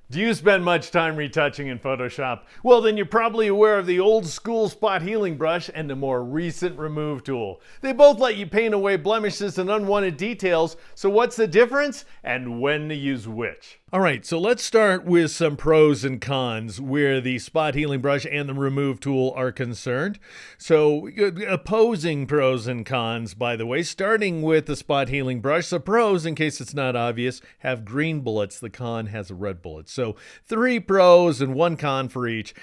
Do you spend much time retouching in Photoshop? Well, then you're probably aware of the old school spot healing brush and the more recent remove tool. They both let you paint away blemishes and unwanted details, so what's the difference and when to use which? All right, so let's start with some pros and cons where the spot healing brush and the remove tool are concerned. So opposing pros and cons, by the way, starting with the spot healing brush. The pros, in case it's not obvious, have green bullets. The con has a red bullet. So 3 pros and 1 con for each.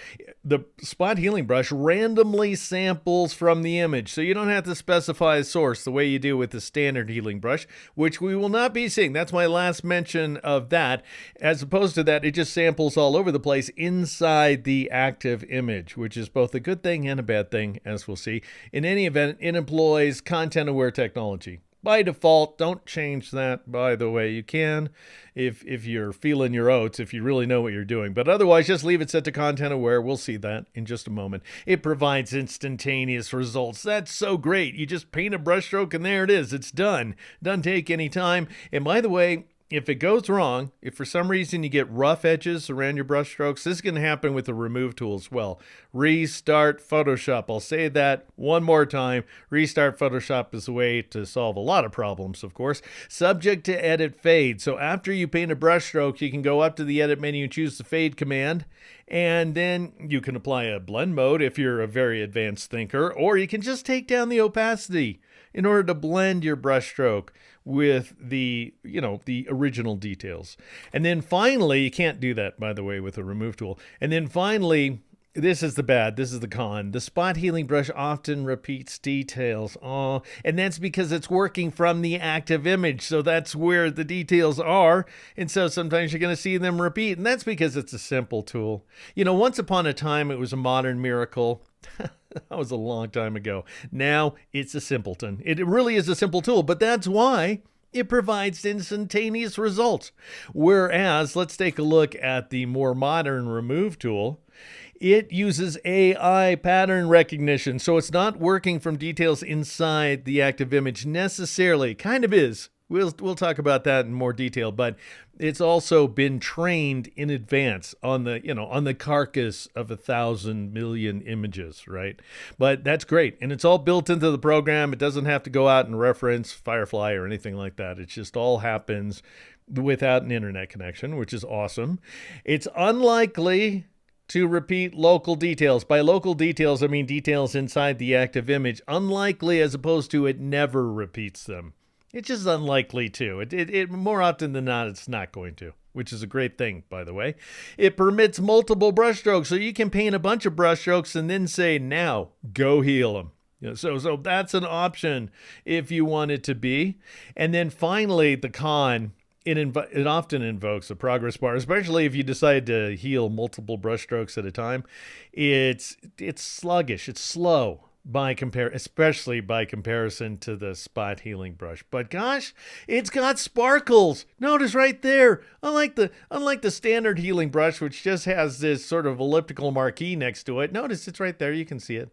The spot healing brush randomly samples from the image, so you don't have to specify a source the way you do with the standard healing brush, which we will not be seeing. That's my last mention of that. As opposed to that, it just samples all over the place inside the active image, which is both a good thing and a bad thing, as we'll see. In any event, it employs content-aware technology. By default, don't change that, by the way. You can if you're feeling your oats, if you really know what you're doing. But otherwise, just leave it set to content aware. We'll see that in just a moment. It provides instantaneous results. That's so great. You just paint a brushstroke and there it is. It's done. Doesn't take any time. And by the way, if it goes wrong, if for some reason you get rough edges around your brush strokes, this is going to happen with the remove tool as well. Restart Photoshop. I'll say that one more time. Restart Photoshop is a way to solve a lot of problems, of course. Subject to edit fade. So after you paint a brush stroke, you can go up to the edit menu, choose the fade command, and then you can apply a blend mode if you're a very advanced thinker, or you can just take down the opacity in order to blend your brush stroke with the original details. And then finally, you can't do that, by the way, with the remove tool. And then finally, this is the con. The spot healing brush often repeats details. And that's because it's working from the active image. So that's where the details are. And so sometimes you're going to see them repeat. And that's because it's a simple tool. Once upon a time, it was a modern miracle. That was a long time ago. Now it's a simpleton. It really is a simple tool, but that's why it provides instantaneous results. Whereas, let's take a look at the more modern remove tool. It uses AI pattern recognition, so it's not working from details inside the active image necessarily. Kind of is. We'll talk about that in more detail, but it's also been trained in advance on the carcass of 1,000 million images, right? But that's great, and it's all built into the program. It doesn't have to go out and reference Firefly or anything like that. It just all happens without an internet connection, which is awesome. It's unlikely to repeat local details. By local details, I mean details inside the active image. Unlikely as opposed to it never repeats them. It's just unlikely to. It more often than not, it's not going to, which is a great thing, by the way. It permits multiple brushstrokes, so you can paint a bunch of brushstrokes and then say, now, go heal them. So that's an option if you want it to be. And then finally, the con, it often invokes a progress bar, especially if you decide to heal multiple brushstrokes at a time. It's sluggish. It's slow. Especially by comparison to the spot healing brush. But gosh, it's got sparkles. Notice right there. Unlike the standard healing brush, which just has this sort of elliptical marquee next to it. Notice it's right there. You can see it.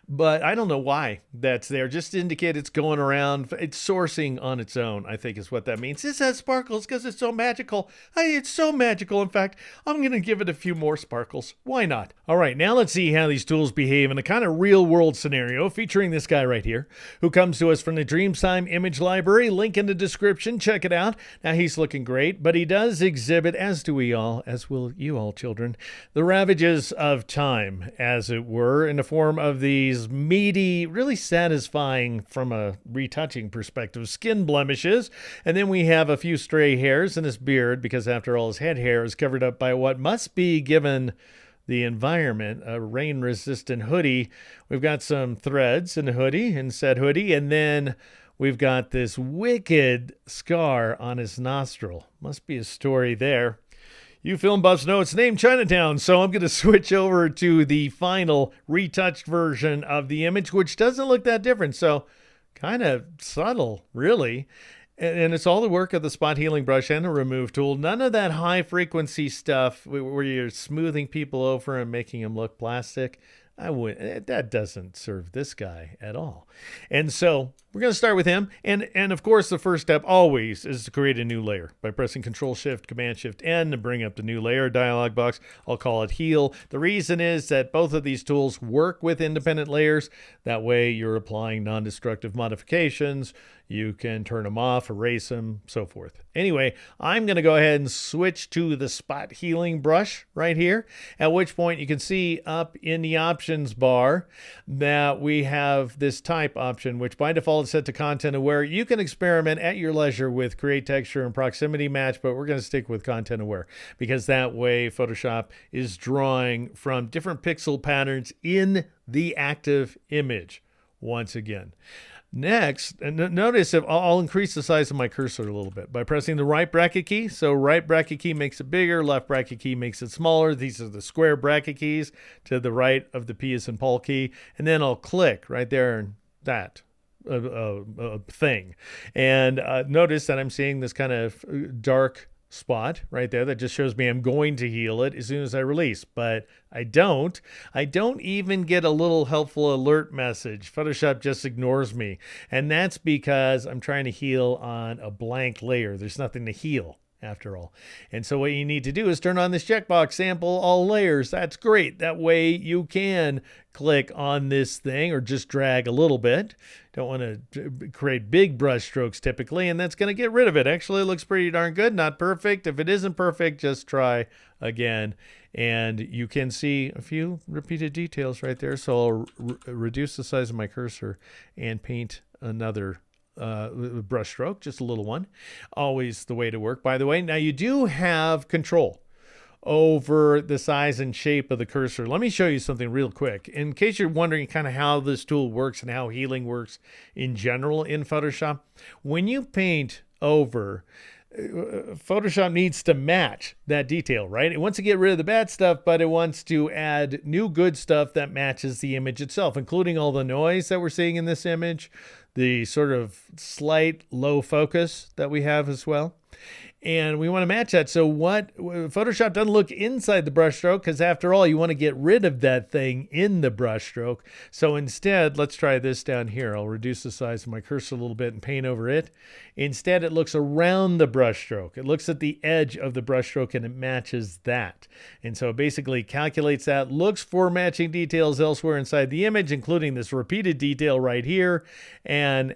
But I don't know why that's there. Just to indicate it's going around. It's sourcing on its own, I think is what that means. This has sparkles because it's so magical. It's so magical. In fact, I'm going to give it a few more sparkles. Why not? All right, now let's see how these tools behave in a kind of real world scenario featuring this guy right here who comes to us from the Dreamtime image library. Link in the description. Check it out. Now, he's looking great, but he does exhibit, as do we all, as will you all children, the ravages of time, as it were, in the form of these meaty, really satisfying from a retouching perspective, skin blemishes. And then we have a few stray hairs in his beard because after all his head hair is covered up by what must be, given the environment, a rain-resistant hoodie. We've got some threads in the hoodie, in said hoodie, and then we've got this wicked scar on his nostril. Must be a story there. You film buffs know it's named Chinatown, so I'm going to switch over to the final retouched version of the image, which doesn't look that different, so kind of subtle, really. And it's all the work of the spot healing brush and the remove tool. None of that high frequency stuff where you're smoothing people over and making them look plastic. I would, that doesn't serve this guy at all. And so we're going to start with him. And of course, the first step always is to create a new layer by pressing Control-Shift, Command-Shift-N to bring up the new layer dialog box. I'll call it Heal. The reason is that both of these tools work with independent layers. That way you're applying non-destructive modifications. You can turn them off, erase them, so forth. Anyway, I'm going to go ahead and switch to the spot healing brush right here, at which point you can see up in the options bar that we have this type option, which by default is set to content aware. You can experiment at your leisure with create texture and proximity match, but we're going to stick with content aware because that way Photoshop is drawing from different pixel patterns in the active image once again. Next, notice if I'll increase the size of my cursor a little bit by pressing the right bracket key. So right bracket key makes it bigger, left bracket key makes it smaller. These are the square bracket keys to the right of the P as in Paul key. And then I'll click right there and that thing. And notice that I'm seeing this kind of dark spot right there that just shows me I'm going to heal it as soon as I release, but I don't even get a little helpful alert message. Photoshop just ignores me, and that's because I'm trying to heal on a blank layer. There's nothing to heal after all. And so what you need to do is turn on this checkbox, sample all layers. That's great. That way you can click on this thing or just drag a little bit. Don't want to create big brush strokes typically, and that's going to get rid of it. Actually, it looks pretty darn good. Not perfect. If it isn't perfect, just try again. And you can see a few repeated details right there. So I'll reduce the size of my cursor and paint another brush stroke, just a little one. Always the way to work, by the way. Now you do have control over the size and shape of the cursor. Let me show you something real quick. In case you're wondering kind of how this tool works and how healing works in general in Photoshop, when you paint over, Photoshop needs to match that detail, right? It wants to get rid of the bad stuff, but it wants to add new good stuff that matches the image itself, including all the noise that we're seeing in this image, the sort of slight low focus that we have as well. And we want to match that. So what Photoshop doesn't look inside the brushstroke, because after all, you want to get rid of that thing in the brushstroke. So instead, let's try this down here. I'll reduce the size of my cursor a little bit and paint over it. Instead, it looks around the brushstroke. It looks at the edge of the brushstroke and it matches that. And so it basically calculates that, looks for matching details elsewhere inside the image, including this repeated detail right here, and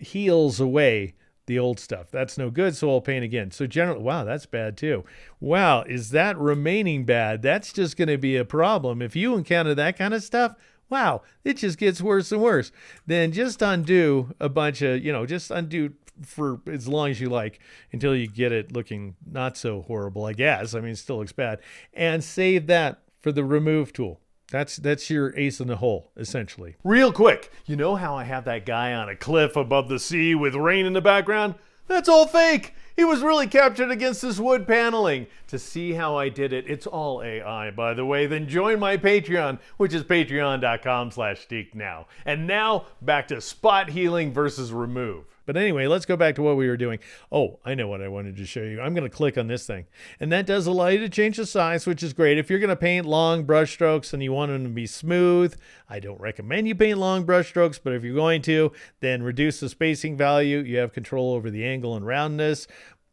heals away the old stuff. That's no good, so I'll paint again. So generally, wow, that's bad too. Wow, is that remaining bad? That's just going to be a problem. If you encounter that kind of stuff, wow, it just gets worse and worse. Then just undo a bunch of, just undo for as long as you like until you get it looking not so horrible, I guess. I mean, it still looks bad. And save that for the remove tool. That's your ace in the hole, essentially. Real quick, you know how I have that guy on a cliff above the sea with rain in the background? That's all fake. He was really captured against this wood paneling. To see how I did it, it's all AI, by the way, then join my Patreon, which is patreon.com/steeknow. And now, back to spot healing versus remove. But anyway, let's go back to what we were doing. Oh, I know what I wanted to show you. I'm going to click on this thing. And that does allow you to change the size, which is great. If you're going to paint long brush strokes and you want them to be smooth, I don't recommend you paint long brush strokes, but if you're going to, then reduce the spacing value. You have control over the angle and roundness.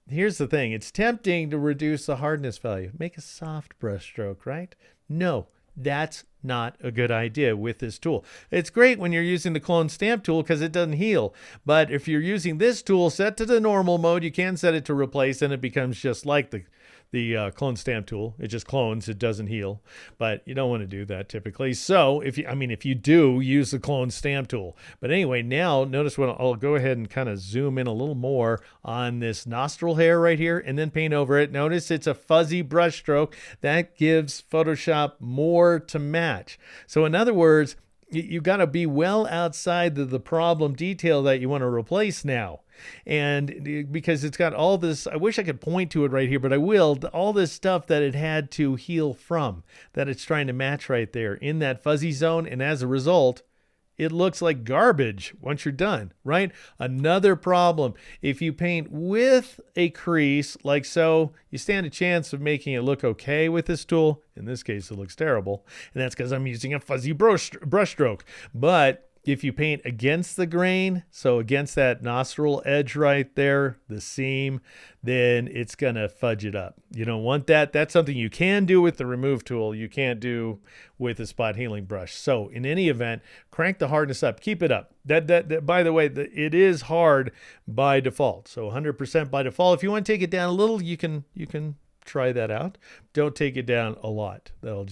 Here's the thing. It's tempting to reduce the hardness value. Make a soft brush stroke, right? No, that's not a good idea with this tool. It's great when you're using the clone stamp tool because it doesn't heal. But if you're using this tool set to the normal mode, you can set it to replace and it becomes just like the clone stamp tool. It just clones, it doesn't heal. But you don't want to do that typically. So if you do, use the clone stamp tool. But anyway, now notice what I'll go ahead and kind of zoom in a little more on this nostril hair right here and then paint over it. Notice it's a fuzzy brush stroke. That gives Photoshop more to match. So in other words, you got to be well outside the problem detail that you want to replace now. And because it's got all this, I wish I could point to it right here, but I will, all this stuff that it had to heal from, that it's trying to match right there in that fuzzy zone. And as a result, it looks like garbage once you're done, right? Another problem, if you paint with a crease like so, you stand a chance of making it look okay with this tool. In this case, it looks terrible, and that's because I'm using a fuzzy brush stroke. But if you paint against the grain, so against that nostril edge right there, the seam, then it's going to fudge it up. You don't want that. That's something you can do with the remove tool. You can't do with a spot healing brush. So in any event, crank the hardness up. Keep it up. That by the way, it is hard by default. So 100% by default. If you want to take it down a little, you can try that out. Don't take it down a lot. That'll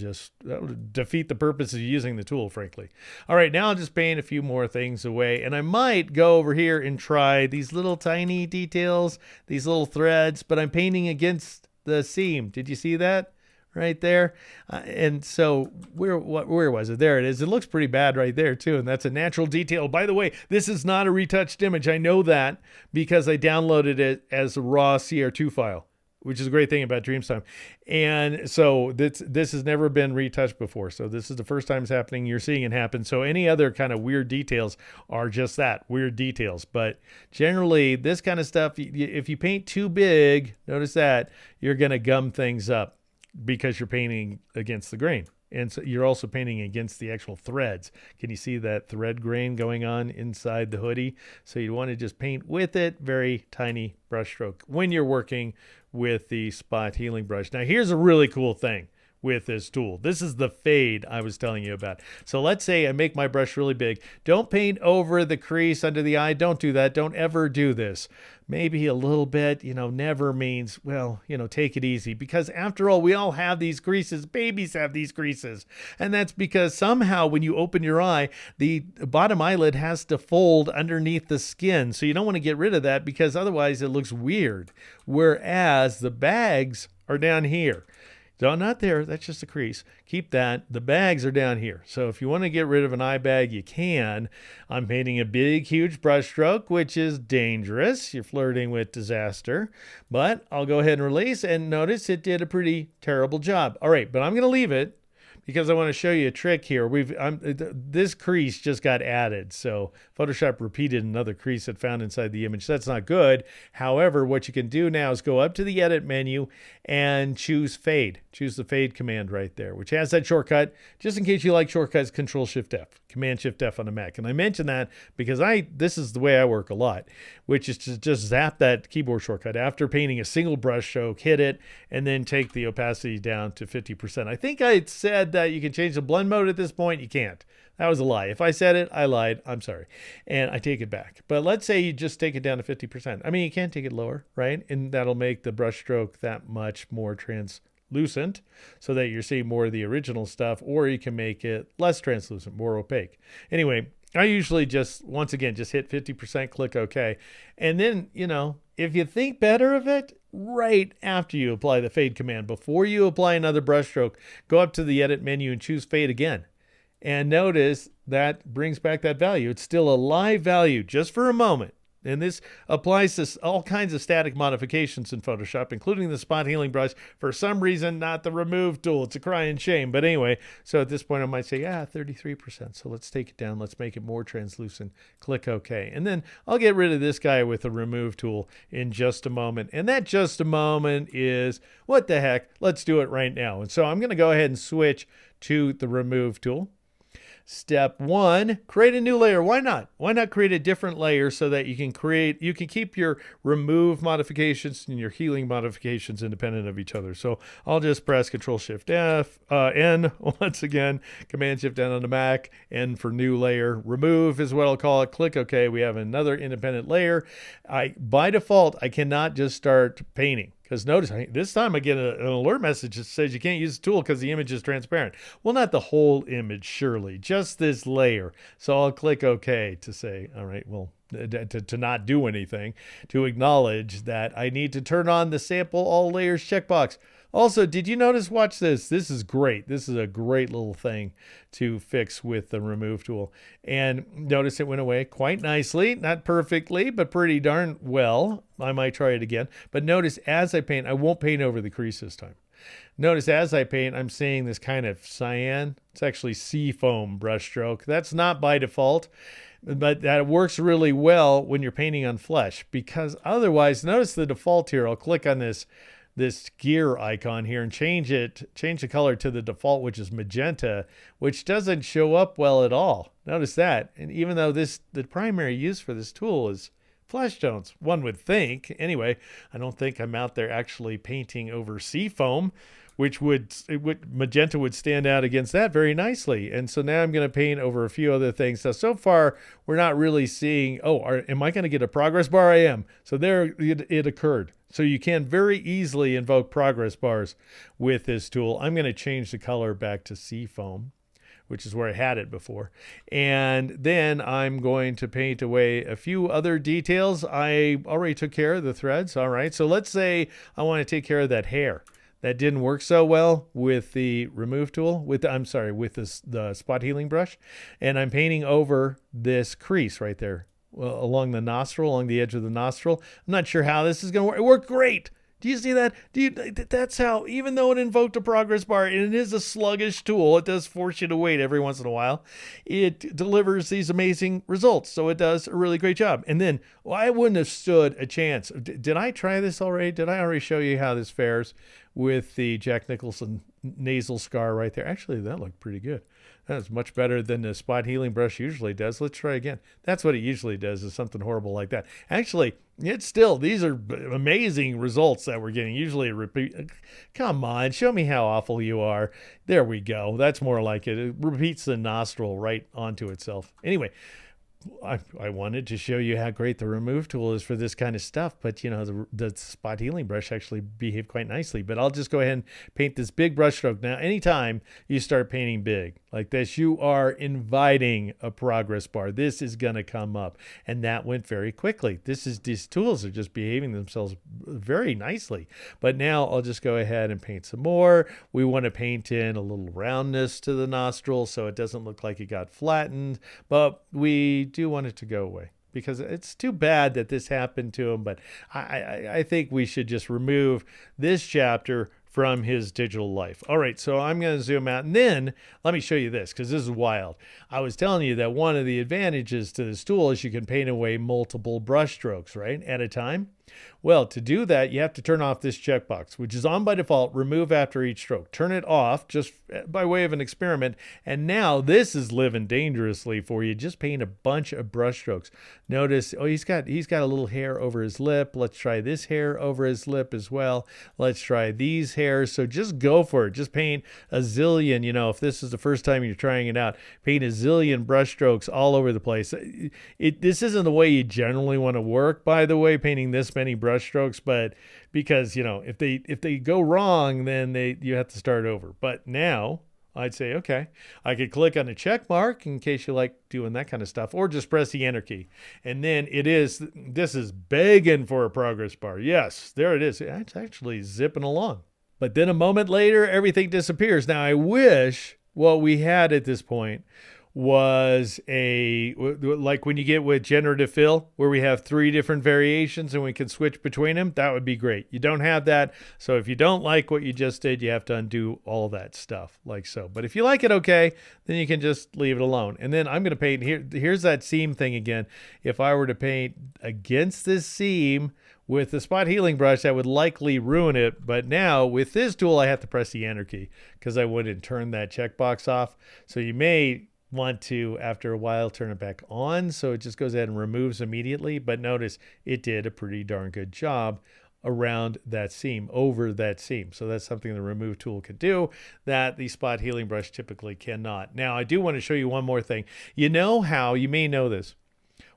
defeat the purpose of using the tool, frankly. All right, now I'll just paint a few more things away, and I might go over here and try these little tiny details, these little threads, but I'm painting against the seam. Did you see that? Right there. And so where was it? There it is. It looks pretty bad right there too. And that's a natural detail. By the way, this is not a retouched image. I know that because I downloaded it as a raw CR2 file, which is a great thing about Dreamtime. And so this has never been retouched before. So this is the first time it's happening. You're seeing it happen. So any other kind of weird details are just that, weird details. But generally, this kind of stuff, if you paint too big, notice that, you're going to gum things up because you're painting against the grain. And so you're also painting against the actual threads. Can you see that thread grain going on inside the hoodie? So you want to just paint with it, very tiny brush stroke when you're working with the spot healing brush. Now here's a really cool thing with this tool. This is the fade I was telling you about. So let's say I make my brush really big. Don't paint over the crease under the eye. Don't do that. Don't ever do this. Maybe a little bit, never means, well, take it easy, because after all, we all have these creases. Babies have these creases. And that's because somehow when you open your eye, the bottom eyelid has to fold underneath the skin. So you don't want to get rid of that because otherwise it looks weird. Whereas the bags are down here. So not there, that's just a crease. Keep that. The bags are down here. So if you want to get rid of an eye bag, you can. I'm painting a big, huge brush stroke, which is dangerous. You're flirting with disaster. But I'll go ahead and release, and notice it did a pretty terrible job. All right, but I'm going to leave it because I want to show you a trick here. This crease just got added. So Photoshop repeated another crease it found inside the image. That's not good. However, what you can do now is go up to the edit menu and choose fade. Choose the fade command right there, which has that shortcut. Just in case you like shortcuts, Control-Shift-F, Command-Shift-F on a Mac. And I mention that because this is the way I work a lot, which is to just zap that keyboard shortcut after painting a single brush stroke, hit it, and then take the opacity down to 50%. I think I said that you can change the blend mode at this point. You can't. That was a lie. If I said it, I lied. I'm sorry. And I take it back. But let's say you just take it down to 50%. I mean, you can't take it lower, right? And that'll make the brush stroke that much more translucent so that you're seeing more of the original stuff, or you can make it less translucent, more opaque. Anyway, I usually just, once again, just hit 50%, click OK. And then, if you think better of it, right after you apply the fade command, before you apply another brush stroke, go up to the edit menu and choose fade again. And notice that brings back that value. It's still a live value just for a moment. And this applies to all kinds of static modifications in Photoshop, including the spot healing brush. For some reason, not the remove tool. It's a crying shame. But anyway, so at this point, I might say, 33%. So let's take it down. Let's make it more translucent. Click OK. And then I'll get rid of this guy with the remove tool in just a moment. And that just a moment is, what the heck? Let's do it right now. And so I'm going to go ahead and switch to the remove tool. Step 1, create a new layer. Why not? Why not create a different layer so that you can keep your remove modifications and your healing modifications independent of each other. So I'll just press Control-Shift-N once again, Command-Shift-N on the Mac, N for new layer. Remove is what I'll call it. Click OK. We have another independent layer. By default, I cannot just start painting. Because notice, this time I get an alert message that says you can't use the tool because the image is transparent. Well, not the whole image, surely, just this layer. So I'll click OK to say, all right, well, to not do anything, to acknowledge that I need to turn on the sample all layers checkbox. Also, did you notice, watch this. This is great. This is a great little thing to fix with the remove tool. And notice it went away quite nicely, not perfectly, but pretty darn well. I might try it again. But notice as I paint, I won't paint over the crease this time. Notice as I paint, I'm seeing this kind of cyan. It's actually sea foam brushstroke. That's not by default, but that works really well when you're painting on flesh, because otherwise, notice the default here. I'll click on this gear icon here and change the color to the default, which is magenta, which doesn't show up well at all. Notice that. And even though the primary use for this tool is flesh tones, one would think. Anyway, I don't think I'm out there actually painting over sea foam, which magenta would stand out against that very nicely. And so now I'm going to paint over a few other things. So far, we're not really seeing, am I going to get a progress bar? I am. So there it occurred. So you can very easily invoke progress bars with this tool. I'm going to change the color back to sea foam, which is where I had it before. And then I'm going to paint away a few other details. I already took care of the threads. All right. So let's say I want to take care of that hair. That didn't work so well with the remove tool, with the spot healing brush. And I'm painting over this crease right there, along the nostril, along the edge of the nostril. I'm not sure how this is going to work. It worked great. Do you see that? That's how, even though it invoked a progress bar, and it is a sluggish tool, it does force you to wait every once in a while, it delivers these amazing results. So it does a really great job. And then, I wouldn't have stood a chance. Did I try this already? Did I already show you how this fares with the Jack Nicholson nasal scar right there? Actually, that looked pretty good. That's much better than the spot healing brush usually does. Let's try again. That's what it usually does, is something horrible like that. Actually, these are amazing results that we're getting. Usually repeat. Come on, show me how awful you are. There we go. That's more like it. It repeats the nostril right onto itself. Anyway, I wanted to show you how great the remove tool is for this kind of stuff, but the spot healing brush actually behaved quite nicely. But I'll just go ahead and paint this big brush stroke. Now, anytime you start painting big like this, you are inviting a progress bar. This is going to come up, and that went very quickly. These tools are just behaving themselves very nicely. But now I'll just go ahead and paint some more. We want to paint in a little roundness to the nostril so it doesn't look like it got flattened, but we do want it to go away, because it's too bad that this happened to him. But I think we should just remove this chapter from his digital life. All right, so I'm going to zoom out, and then let me show you this, because this is wild. I was telling you that one of the advantages to this tool is you can paint away multiple brush strokes, right, at a time. Well, to do that, you have to turn off this checkbox, which is on by default, remove after each stroke. Turn it off just by way of an experiment. And now this is living dangerously for you. Just paint a bunch of brush strokes. Notice, he's got a little hair over his lip. Let's try this hair over his lip as well. Let's try these hairs. So just go for it. Just paint a zillion, if this is the first time you're trying it out, paint a zillion brush strokes all over the place. This isn't the way you generally want to work, by the way, painting this many brush strokes, but because if they go wrong, then you have to start over. But now I'd say, okay, I could click on the check mark in case you like doing that kind of stuff, or just press the enter key, and then this is begging for a progress bar. Yes, there it is. It's actually zipping along. But then a moment later, everything disappears. Now I wish what we had at this point was like when you get with generative fill, where we have 3 different variations and we can switch between them. That would be great. You don't have that. So if you don't like what you just did, you have to undo all that stuff like so. But if you like it okay, then you can just leave it alone. And then I'm going to paint here. Here's that seam thing again. If I were to paint against this seam with the spot healing brush, that would likely ruin it. But now with this tool, I have to press the enter key because I wouldn't turn that checkbox off. So you may want to, after a while, turn it back on so it just goes ahead and removes immediately. But notice it did a pretty darn good job around that seam, over that seam. So that's something the remove tool can do that the spot healing brush typically cannot. Now I do want to show you one more thing. You know how, you may know this,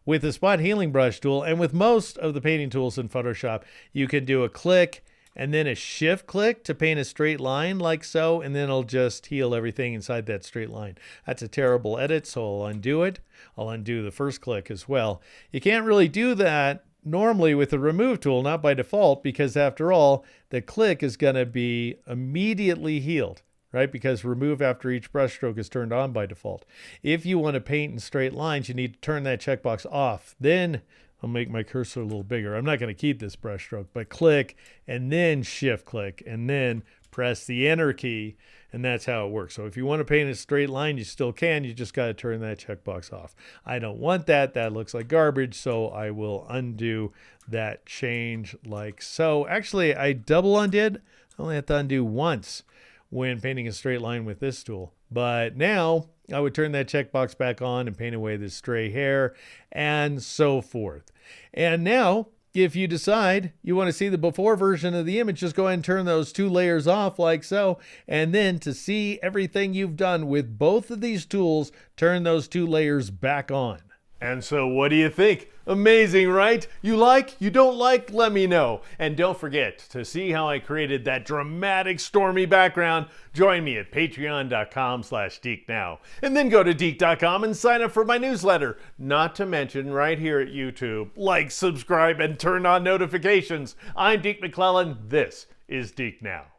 with the spot healing brush tool and with most of the painting tools in Photoshop, you can do a click and then a shift click to paint a straight line like so, and then it'll just heal everything inside that straight line. That's a terrible edit, so I'll undo it. I'll undo the first click as well. You can't really do that normally with the remove tool, not by default, because after all, the click is going to be immediately healed, right? Because remove after each brush stroke is turned on by default. If you want to paint in straight lines, you need to turn that checkbox off. Then I'll make my cursor a little bigger. I'm not going to keep this brush stroke, but click and then shift click and then press the enter key, and that's how it works. So if you want to paint a straight line, you still can. You just got to turn that checkbox off. I don't want that. That looks like garbage, so I will undo that change like so. Actually, I double undid. I only have to undo once when painting a straight line with this tool. But now I would turn that checkbox back on and paint away the stray hair and so forth. And now, if you decide you want to see the before version of the image, just go ahead and turn those 2 layers off like so. And then to see everything you've done with both of these tools, turn those 2 layers back on. And so what do you think? Amazing, right? You like? You don't like? Let me know. And don't forget to see how I created that dramatic stormy background. Join me at patreon.com/DeekNow. And then go to Deek.com and sign up for my newsletter. Not to mention right here at YouTube. Like, subscribe, and turn on notifications. I'm Deke McClellan. This is Deek Now.